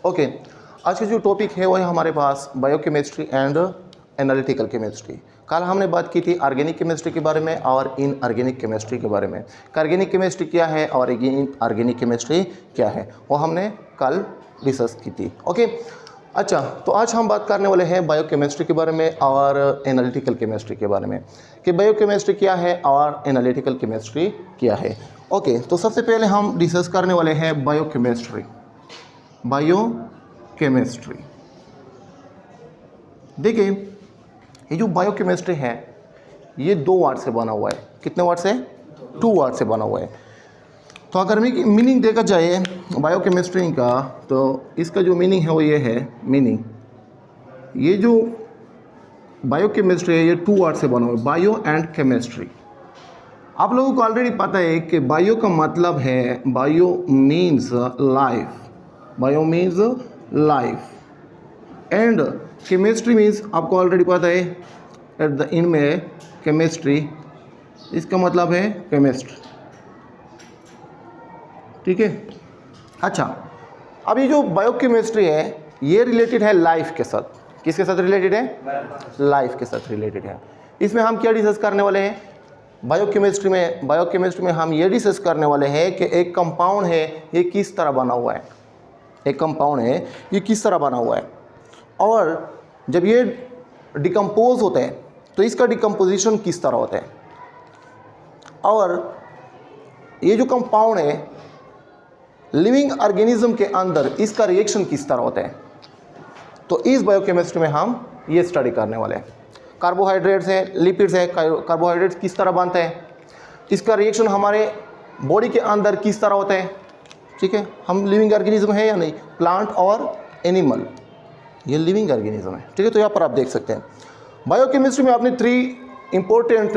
Okay, आज की जो टॉपिक है वो है हमारे पास बायोकेमिस्ट्री एंड एनालिटिकल केमिस्ट्री। कल हमने बात की थी ऑर्गेनिक केमिस्ट्री के बारे में और इनऑर्गेनिक केमिस्ट्री के बारे में। ऑर्गेनिक केमिस्ट्री क्या है और इनऑर्गेनिक केमिस्ट्री क्या है वो हमने कल डिस्कस की थी। ओके, अच्छा, तो आज हम बात करने वाले हैं बायोकेमिस्ट्री के बारे में और एनालिटिकल केमिस्ट्री के बारे में कि बायोकेमिस्ट्री क्या है और एनालिटिकल केमिस्ट्री क्या है। ओके, तो सबसे पहले हम डिस्कस करने वाले हैं बायोकेमिस्ट्री। बायोकेमिस्ट्री देखिए, ये जो बायोकेमिस्ट्री है ये 2 वर्ड से बना हुआ है। कितने वर्ड से? 2 वर्ड से बना हुआ है। तो अगर मीनिंग देखा जाए बायोकेमिस्ट्री का, तो इसका जो मीनिंग है वो ये है। मीनिंग, ये जो बायोकेमिस्ट्री है ये 2 वर्ड से बना हुआ है, बायो एंड केमिस्ट्री। आप लोगों को ऑलरेडी पता है कि बायो का मतलब है, bio means life, bio means life and chemistry means आपको ऑलरेडी पता है एट द एंड में केमिस्ट्री, इसका मतलब है केमिस्ट। ठीक है, अच्छा, अब ये जो बायोकेमिस्ट्री है ये रिलेटेड है लाइफ के साथ। किसके साथ रिलेटेड है? लाइफ के साथ रिलेटेड है। इसमें हम क्या डिस्कस करने वाले हैं बायोकेमिस्ट्री में हम ये डिस्कस करने वाले हैं कि एक कंपाउंड है ये किस तरह बना हुआ है। एक कंपाउंड है ये किस तरह बना हुआ है और जब ये डिकम्पोज होता है तो इसका डिकम्पोजिशन किस तरह होता है, और ये जो कंपाउंड है लिविंग ऑर्गेनिज्म के अंदर इसका रिएक्शन किस तरह होता है। तो इस बायोकेमिस्ट्री में हम ये स्टडी करने वाले हैं। कार्बोहाइड्रेट्स है, लिपिड्स है, कार्बोहाइड्रेट्स किस तरह बनते हैं, इसका रिएक्शन हमारे बॉडी के अंदर किस तरह होता है। ठीक है, हम लिविंग ऑर्गेनिज्म है या नहीं, प्लांट और एनिमल, ये लिविंग ऑर्गेनिज्म है। ठीक है, तो यहाँ पर आप देख सकते हैं बायोकेमिस्ट्री में आपने 3 इंपॉर्टेंट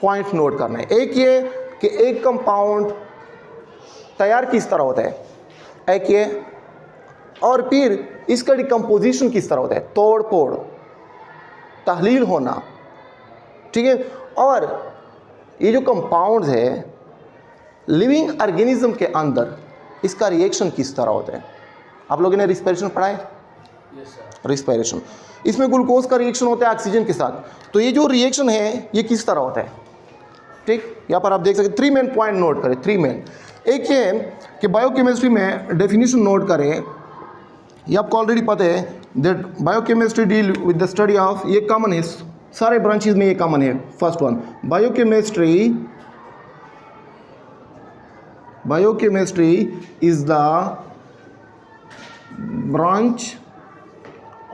पॉइंट नोट करना है। एक ये कि एक कंपाउंड तैयार किस तरह होता है, एक ये, और फिर इसका डिकम्पोजिशन किस तरह होता है, तोड़ फोड़, तहलील होना। ठीक है, और ये जो कंपाउंड्स है लिविंग ऑर्गेनिज्म के अंदर इसका रिएक्शन किस तरह होता है। आप लोगों ने रिस्पिरेशन पढ़ा है? रिस्पिरेशन, इसमें ग्लूकोज का रिएक्शन होता है ऑक्सीजन के साथ। तो ये जो रिएक्शन है ये किस तरह होता है। ठीक, यहाँ पर आप देख सकते 3 मेन पॉइंट नोट करें। 3 मेन, एक ये कि बायोकेमिस्ट्री में डेफिनेशन नोट करें, ये आपको ऑलरेडी पता है that biochemistry deal with the study of, ये कॉमन है सारे ब्रांचेज में, ये कॉमन है। First one, biochemistry is the branch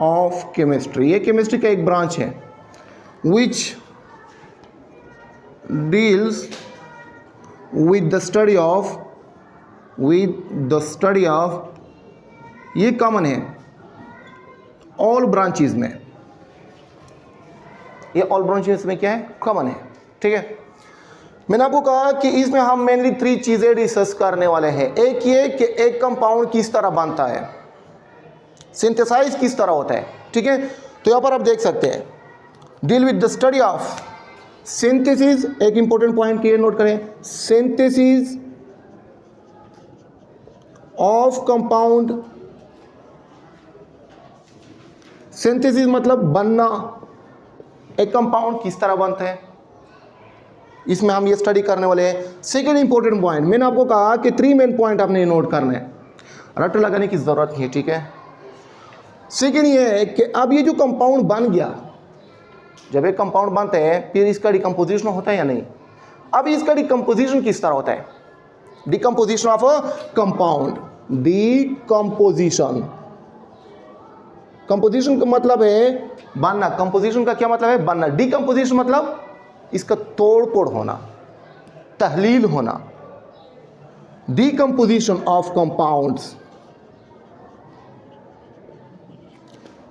of chemistry, ये केमिस्ट्री का एक ब्रांच है which deals with the study of, ये कॉमन है ऑल ब्रांचेस में, ये ऑल ब्रांचेस में क्या है, कॉमन है। ठीक है, मैंने आपको कहा कि इसमें हम मेनली 3 चीजें डिस्कस करने वाले हैं। एक ये कि एक कंपाउंड किस तरह बनता है, सिंथेसाइज किस तरह होता है। ठीक है, तो यहां पर आप देख सकते हैं deal with the study of synthesis, एक इंपॉर्टेंट पॉइंट क्लियर नोट करें, सिंथेसिस ऑफ कंपाउंड। सिंथेसिस मतलब बनना, एक कंपाउंड किस तरह बनता है, इसमें हम ये स्टडी करने वाले हैं। सेकेंड इंपॉर्टेंट पॉइंट, मैंने आपको कहा कि 3 मेन पॉइंट आपने नोट करना है, रट लगाने की जरूरत नहीं है। ठीक है, सेकेंड ये है कि अब ये जो कंपाउंड बन गया, जब एक कंपाउंड बनते हैं फिर इसका डिकम्पोजिशन होता है या नहीं। अब इसका डिकम्पोजिशन किस तरह होता है, decomposition of a compound, decomposition. Composition का मतलब है बनना, कंपोजिशन का क्या मतलब है, बनना। डिकम्पोजिशन मतलब इसका तोड़ फोड़ होना, तहलील होना, decomposition of compounds.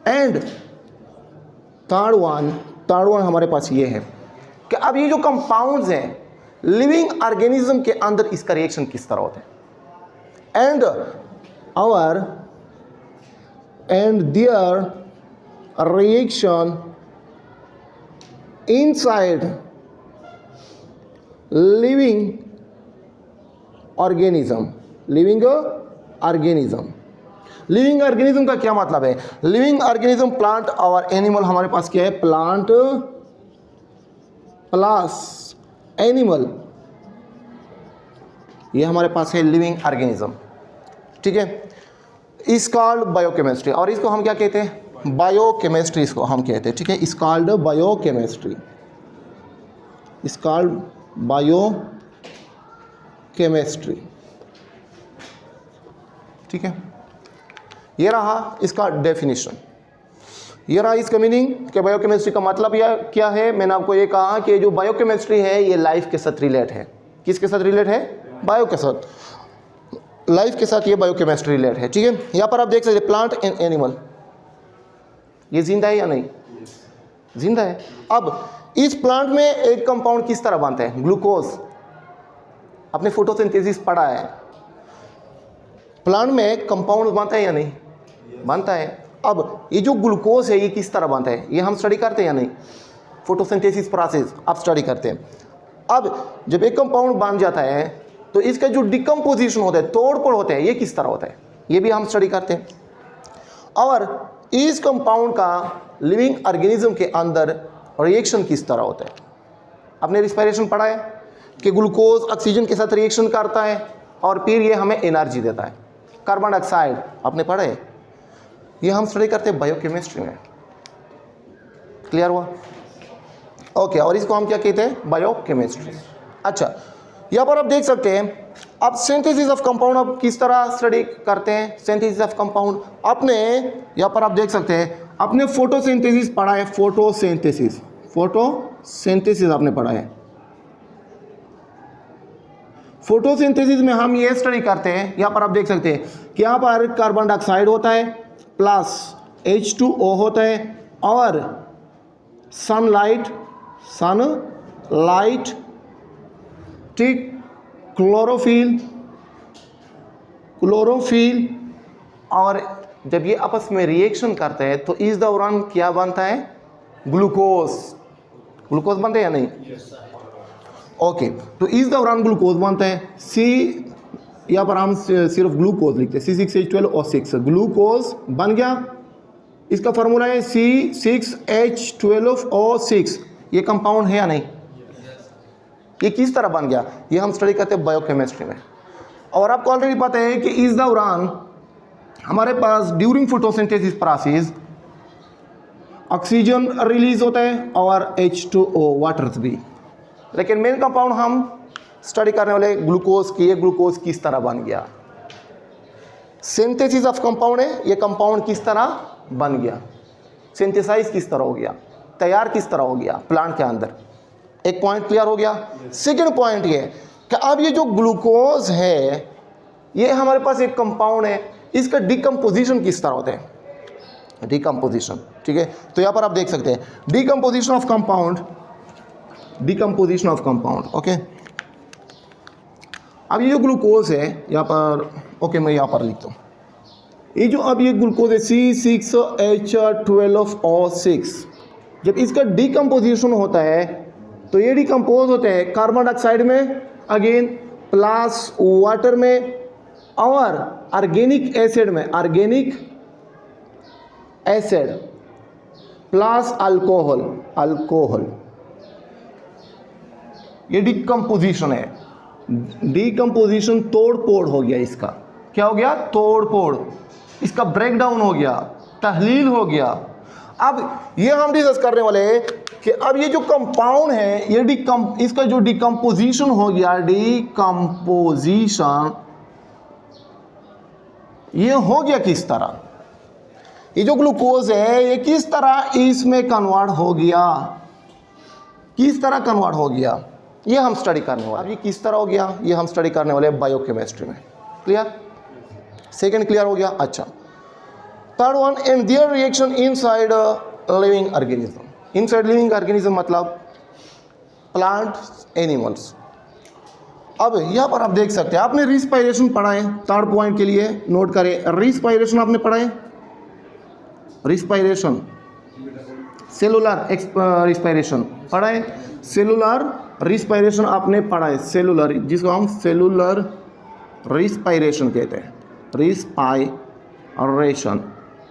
And third one हमारे पास ये है कि अब ये जो कंपाउंड्स हैं लिविंग ऑर्गेनिज्म के अंदर इसका रिएक्शन किस तरह होता है, and their reaction inside living organism living organism का क्या मतलब है? लिविंग ऑर्गेनिज्म प्लांट और एनिमल, हमारे पास क्या है? प्लांट प्लस एनिमल, ये हमारे पास है लिविंग ऑर्गेनिज्म, ठीक है। इस कॉल्ड बायोकेमिस्ट्री, और इसको हम क्या कहते हैं? बायोकेमिस्ट्री इसको हम कहते हैं, ठीक है। इस कॉल्ड बायोकेमिस्ट्री, इस कॉल्ड बायोकेमिस्ट्री, ठीक है। ये रहा इसका डेफिनेशन, ये रहा इसका मीनिंग कि बायोकेमिस्ट्री का मतलब यह क्या है। मैंने आपको ये कहा कि जो बायोकेमिस्ट्री है ये लाइफ के साथ रिलेट है। किसके साथ रिलेट है? बायो के साथ, लाइफ के साथ ये बायोकेमिस्ट्री रिलेट है, ठीक है। यहाँ पर आप देख सकते हैं प्लांट एंड एनिमल, ये जिंदा है या नहीं? जिंदा है। अब इस प्लांट में एक कंपाउंड किस तरह बनता है? ग्लूकोज। आपने फोटोसिंथेसिस पढ़ा है, प्लांट में कंपाउंड बनता है या नहीं? बनता है। अब ये जो ग्लूकोज है ये किस तरह बनता है? ये हम स्टडी करते हैं या नहीं? फोटोसिंथेसिस प्रोसेस आप स्टडी करते हैं। अब जब एक कंपाउंड बन जाता है तो इसका जो डिकम्पोजिशन होता है, तोड़-फोड़ होता है, ये किस तरह होता है? ये भी हम स्टडी करते हैं। और इस कंपाउंड का लिविंग ऑर्गेनिज्म के अंदर रिएक्शन किस तरह होता है? आपने रिस्पायरेशन पढ़ा है कि ग्लूकोज ऑक्सीजन के साथ रिएक्शन करता है और फिर ये हमें एनर्जी देता है। कार्बन डाइऑक्साइड आपने पढ़ा है, ये हम स्टडी करते हैं बायोकेमिस्ट्री में। क्लियर हुआ? ओके, और इसको हम क्या कहते हैं? बायोकेमिस्ट्री। अच्छा, यहाँ पर आप देख सकते हैं, अब सिंथेसिस ऑफ कंपाउंड आप किस तरह स्टडी करते हैं? सिंथेसिस ऑफ कंपाउंड आपने यहाँ पर आप देख सकते हैं, आपने फोटोसिंथेसिस पढ़ा है। फोटोसिंथेसिस, फोटोसिंथेसिस आपने पढ़ा है। फोटोसिंथेसिस में हम ये स्टडी करते हैं, यहाँ पर आप देख सकते हैं कि यहाँ पर कार्बन डाइऑक्साइड होता है प्लस H2O होता है और सनलाइट, ठीक, क्लोरोफिल, और जब ये आपस में रिएक्शन करते हैं तो इस दौरान क्या बनता है? ग्लूकोज बनता है या नहीं? ओके, तो इस दौरान ग्लूकोज बनता है। यहाँ पर हम सिर्फ ग्लूकोज लिखते हैं, C6H12O6, ग्लूकोज बन गया। इसका फॉर्मूला है C6H12O6। ये कंपाउंड है या नहीं? ये किस तरह बन गया? ये हम स्टडी करते हैं बायोकेमिस्ट्री में। और आपको ऑलरेडी पता है कि इस दौरान हमारे पास during photosynthesis process oxygen release होता है और H2O वाटर भी। लेकिन मेन कंपाउंड हम स्टडी करने वाले ग्लूकोज की, ये ग्लूकोज किस तरह बन गया? सिंथेसिस ऑफ कंपाउंड है, ये कंपाउंड किस तरह बन गया? सिंथेसाइज किस तरह हो गया? तैयार किस तरह हो गया प्लांट के अंदर? एक पॉइंट क्लियर हो गया। सेकंड पॉइंट ये कि अब ये जो ग्लूकोज है ये हमारे पास एक कंपाउंड है, इसका डिकम्पोजिशन किस तरह होता है? डिकम्पोजिशन, ठीक है। तो यहाँ पर आप देख सकते हैं डिकम्पोजिशन ऑफ कंपाउंड, ओके। अब ये जो ग्लूकोज है यहाँ पर, ओके, मैं यहाँ पर लिखता हूँ, ये जो अब ये ग्लूकोज है C6H12O6, जब इसका डिकम्पोजिशन होता है तो ये डिकम्पोज होते हैं कार्बन डाइऑक्साइड में अगेन प्लस वाटर में और ऑर्गेनिक एसिड में, ऑर्गेनिक एसिड प्लस अल्कोहल। ये डिकम्पोजिशन है। डिकम्पोजिशन तोड़-फोड़ हो गया इसका। क्या हो गया? तोड़-फोड़, इसका ब्रेकडाउन हो गया, तहलील हो गया। अब ये हम डिस्कस करने वाले हैं कि अब ये जो कंपाउंड है ये इसका जो डिकम्पोजिशन हो गया, डिकम्पोजिशन ये हो गया किस तरह? ये जो ग्लूकोज है ये किस तरह इसमें कन्वर्ट हो गया? किस तरह कन्वर्ट हो गया ये हम स्टडी करने वाले। अब ये किस तरह हो गया ये हम स्टडी करने वाले बायोकेमिस्ट्री में। क्लियर? सेकंड क्लियर हो गया। अच्छा, third one, and their reaction inside living organism. Inside living organism मतलब प्लांट्स, एनिमल्स। अब यहाँ पर आप देख सकते हैं, आपने रिस्पायरेशन पढ़ा है। थर्ड पॉइंट के लिए नोट करें, रिस्पायरेशन आपने पढ़ा है। रिस्पायरेशन, सेलुलर रिस्पायरेशन पढ़ा है। सेलुलर रिस्पायरेशन आपने पढ़ा है। सेलुलर, जिसको हम सेलुलर रिस्पायरेशन कहते हैं।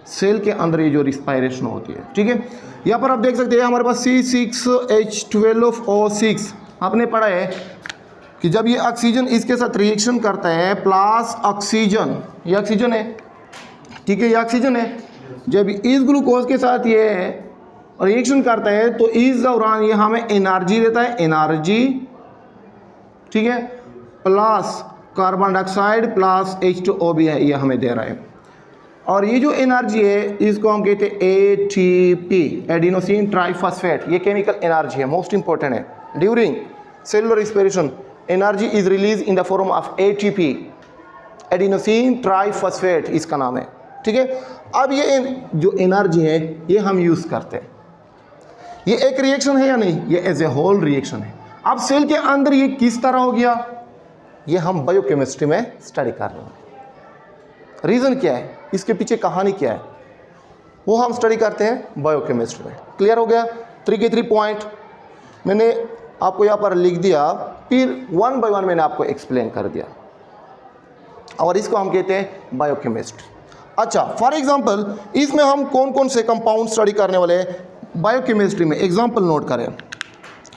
सेल के अंदर ये जो रिस्पायरेशन होती है, ठीक है। यहाँ पर आप देख सकते हैं हमारे पास C6H12O6 आपने पढ़ा है कि जब ये ऑक्सीजन इसके साथ रिएक्शन करता है प्लस ऑक्सीजन, ये ऑक्सीजन है, ठीक है, ये ऑक्सीजन है, जब इस ग्लूकोज के साथ ये रिएक्शन करता है तो इस दौरान ये हमें एनर्जी देता है, एनर्जी, ठीक है, plus carbon dioxide plus H2O भी है, ये हमें दे रहा है। और ये जो एनर्जी है इसको हम कहते हैं ATP, एडिनोसिन ट्राइफॉस्फेट, ये केमिकल एनर्जी है, मोस्ट इंपॉर्टेंट है। During cellular respiration energy is release in the form of ATP, adenosine triphosphate इसका नाम है, ठीक है। अब ये जो एनर्जी है ये हम यूज़ करते हैं, ये एक रिएक्शन है या नहीं, ये एज ए होल रिएक्शन है। अब सेल के अंदर ये किस तरह हो गया, ये हम बायोकेमिस्ट्री में स्टडी कर रहे हैं। रीज़न क्या है, इसके पीछे कहानी क्या है, वो हम स्टडी करते हैं बायोकेमिस्ट्री में। क्लियर हो गया? 3 के 3 पॉइंट मैंने आपको यहाँ पर लिख दिया, फिर 1 बाय 1 मैंने आपको एक्सप्लेन कर दिया, और इसको हम कहते हैं बायोकेमिस्ट्री। अच्छा, फॉर एग्जांपल इसमें हम कौन कौन से कंपाउंड स्टडी करने वाले हैं बायोकेमिस्ट्री में, एग्जांपल नोट करें।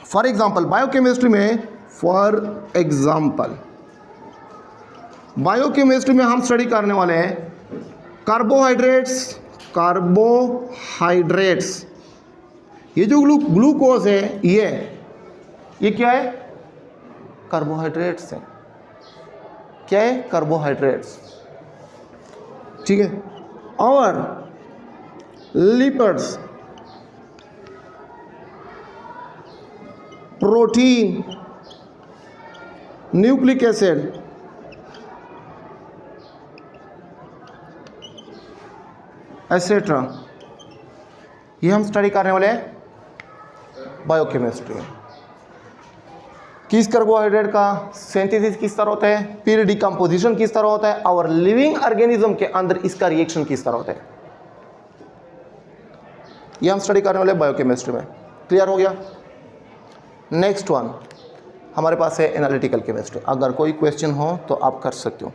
फॉर एग्जांपल बायोकेमिस्ट्री में हम स्टडी करने वाले हैं कार्बोहाइड्रेट्स। ये जो ग्लूकोज है ये क्या है, कार्बोहाइड्रेट्स है, क्या है, कार्बोहाइड्रेट्स, ठीक है। और lipids, protein, nucleic acid, etcetera, ये हम स्टडी करने वाले हैं बायोकेमिस्ट्री में। किस कार्बोहाइड्रेट का सिंथेसिस किस तरह होता है, फिर डिकम्पोजिशन किस तरह होता है, और लिविंग ऑर्गेनिज्म के अंदर इसका रिएक्शन किस तरह होता है, ये हम स्टडी करने वाले बायोकेमिस्ट्री में। क्लियर हो गया? नेक्स्ट वन हमारे पास है एनालिटिकल केमिस्ट्री। अगर कोई क्वेश्चन हो तो आप कर सकते हो।